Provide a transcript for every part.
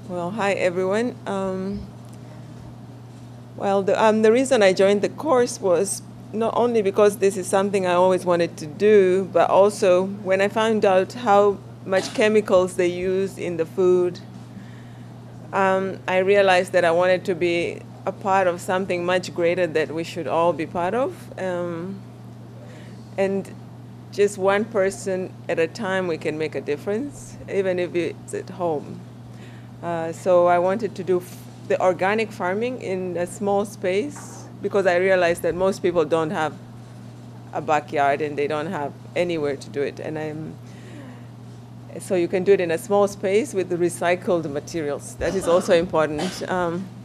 Well, hi everyone. The reason I joined the course was not only because this is something I always wanted to do, but also when I found out how much chemicals they use in the food, I realized that I wanted to be a part of something much greater that we should all be part of. And just one person at a time, we can make a difference, even if it's at home. So I wanted to do the organic farming in a small space because I realized that most people don't have a backyard and they don't have anywhere to do it. So you can do it in a small space with the recycled materials. That is also important,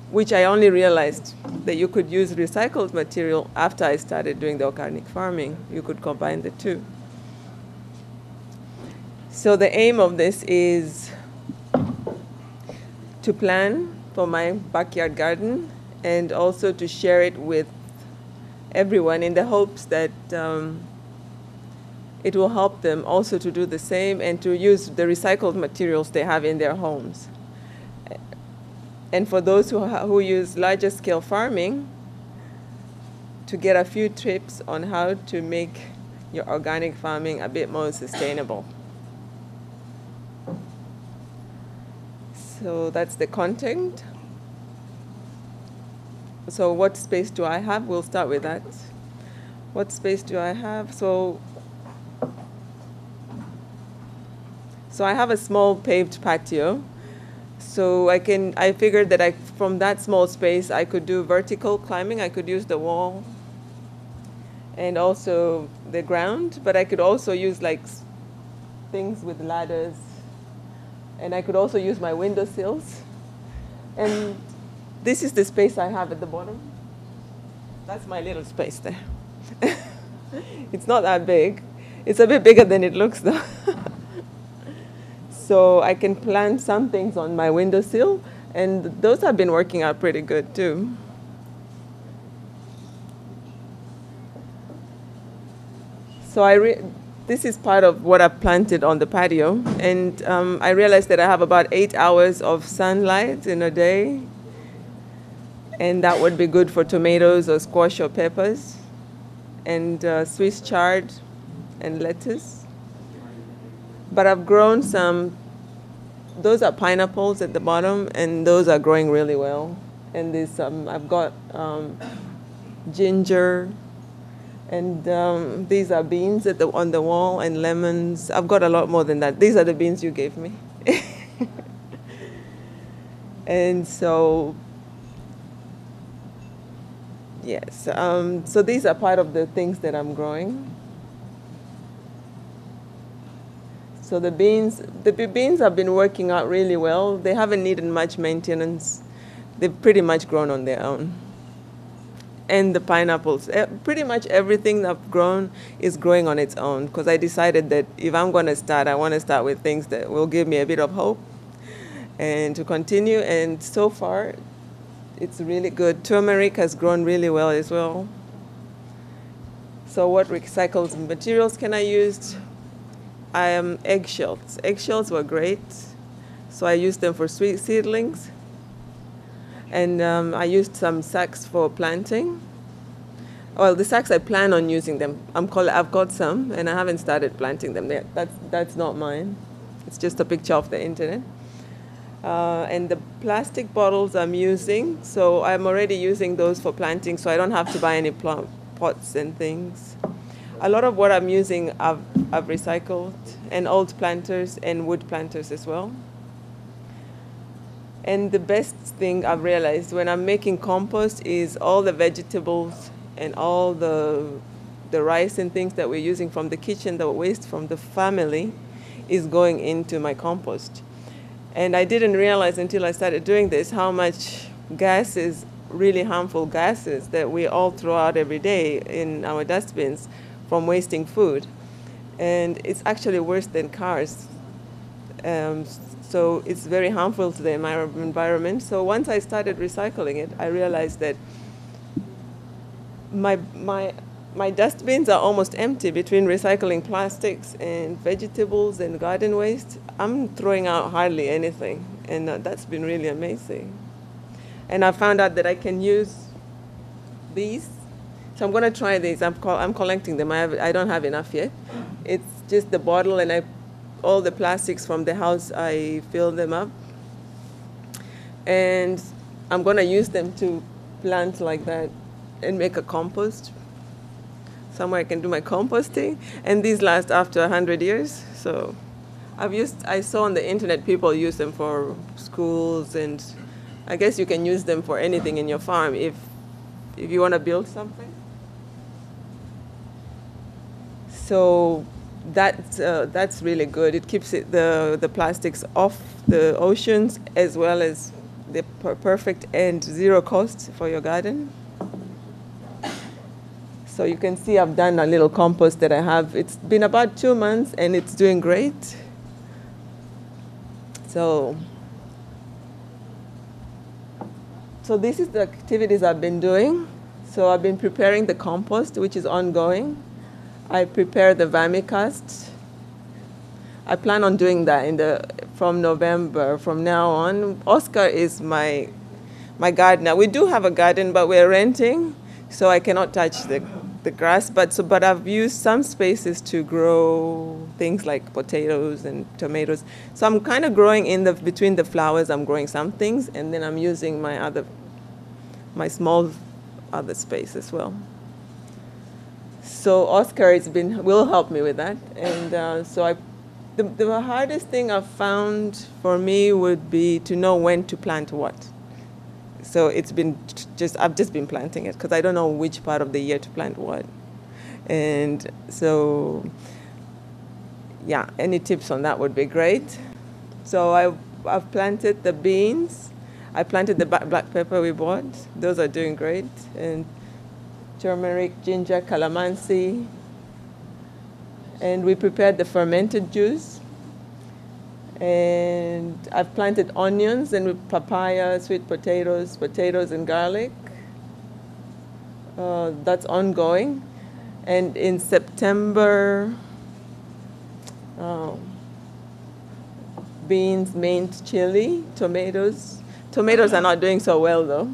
which I only realized that you could use recycled material after I started doing the organic farming. You could combine the two. So the aim of this is to plan for my backyard garden and also to share it with everyone in the hopes that it will help them also to do the same and to use the recycled materials they have in their homes. And for those who use larger scale farming, to get a few tips on how to make your organic farming a bit more sustainable. So that's the content. So what space do I have? We'll start with that. What space do I have? So I have a small paved patio. So I figured that from that small space, I could do vertical climbing. I could use the wall and also the ground, but I could also use like things with ladders. And I could also use my windowsills. And this is the space I have at the bottom. That's my little space there. It's not that big. It's a bit bigger than it looks though. So I can plant some things on my windowsill, and those have been working out pretty good too. So this is part of what I've planted on the patio, and I realized that I have about 8 hours of sunlight in a day, and that would be good for tomatoes or squash or peppers, and Swiss chard and lettuce. But I've grown those are pineapples at the bottom, and those are growing really well. And I've got ginger, and these are beans on the wall, and lemons. I've got a lot more than that. These are the beans you gave me. And so, yes, so these are part of the things that I'm growing. So the beans have been working out really well. They haven't needed much maintenance. They've pretty much grown on their own. And the pineapples, pretty much everything I've grown is growing on its own, because I decided that if I'm going to start, I want to start with things that will give me a bit of hope and to continue. And so far, it's really good. Turmeric has grown really well as well. So what recycled materials can I use? Eggshells. Eggshells were great. So I used them for sweet seedlings. And I used some sacks for planting. Well, the sacks I plan on using them. I've got some, and I haven't started planting them yet. That's not mine. It's just a picture of the internet. And the plastic bottles I'm using, so I'm already using those for planting, so I don't have to buy any pots and things. A lot of what I'm using I've recycled, and old planters and wood planters as well. And the best thing I've realized when I'm making compost is all the vegetables and all the rice and things that we're using from the kitchen, the waste from the family, is going into my compost. And I didn't realize until I started doing this how much gases, really harmful gases, that we all throw out every day in our dustbins from wasting food. And it's actually worse than cars. So it's very harmful to the environment. So once I started recycling it, I realized that my dustbins are almost empty between recycling plastics and vegetables and garden waste. I'm throwing out hardly anything. And that's been really amazing. And I found out that I can use these. So I'm going to try these. I'm collecting them. I don't have enough yet. It's just the bottle, and all the plastics from the house, I fill them up. And I'm going to use them to plant like that and make a compost. Somewhere I can do my composting. And these last after 100 years. So I saw on the internet people use them for schools, and I guess you can use them for anything in your farm if you want to build something. So that's really good. It keeps the plastics off the oceans, as well as the perfect and zero cost for your garden. So you can see I've done a little compost that I have. It's been about 2 months and it's doing great. So this is the activities I've been doing. So I've been preparing the compost, which is ongoing. I prepare the vermicast. I plan on doing that from November, from now on. Oscar is my gardener. We do have a garden, but we're renting, so I cannot touch the grass. But I've used some spaces to grow things like potatoes and tomatoes. So I'm kind of growing between the flowers. I'm growing some things, and then I'm using my small other space as well. So Oscar will help me with that, and the hardest thing I've found for me would be to know when to plant what. So I've just been planting it because I don't know which part of the year to plant what, and so yeah, any tips on that would be great. So I've planted the beans. I planted the black pepper we bought. Those are doing great, and turmeric, ginger, calamansi. And we prepared the fermented juice. And I've planted onions and papaya, sweet potatoes and garlic. That's ongoing. And in September, beans, mint, chili, tomatoes. Tomatoes are not doing so well though.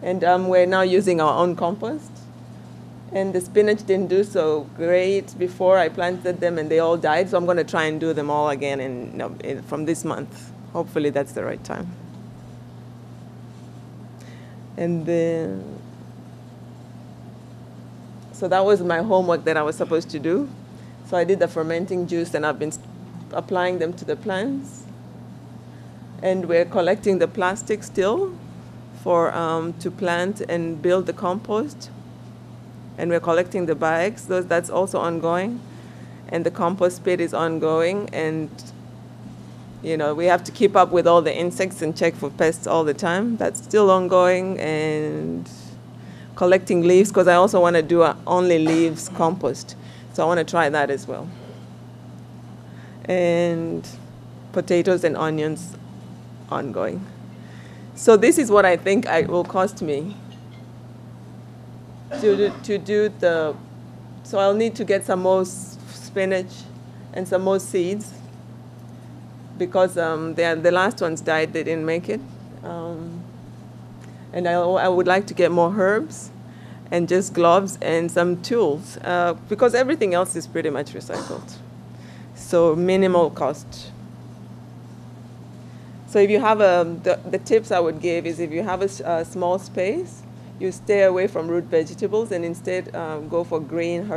And we're now using our own compost. And the spinach didn't do so great before I planted them, and they all died. So I'm going to try and do them all again from this month. Hopefully that's the right time. And then, so that was my homework that I was supposed to do. So I did the fermenting juice, and I've been applying them to the plants. And we're collecting the plastic still to plant and build the compost. And we're collecting the bags. That's also ongoing. And the compost pit is ongoing. And, we have to keep up with all the insects and check for pests all the time. That's still ongoing. And collecting leaves, because I also want to do only leaves compost. So I want to try that as well. And potatoes and onions ongoing. So this is what I think it will cost me to do so I'll need to get some more spinach and some more seeds, because the last ones died, they didn't make it. And I would like to get more herbs and just gloves and some tools, because everything else is pretty much recycled. So minimal cost. So if you have the tips I would give is, if you have a small space, you stay away from root vegetables and instead go for greens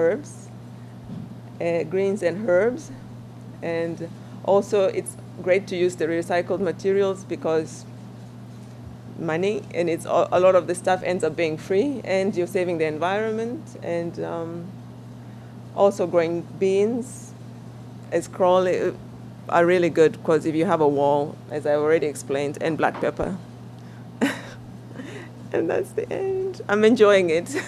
and herbs. And also it's great to use the recycled materials, because money, and a lot of the stuff ends up being free, and you're saving the environment. And also growing beans as crawling are really good, because if you have a wall, as I already explained, and black pepper. And that's the end. I'm enjoying it.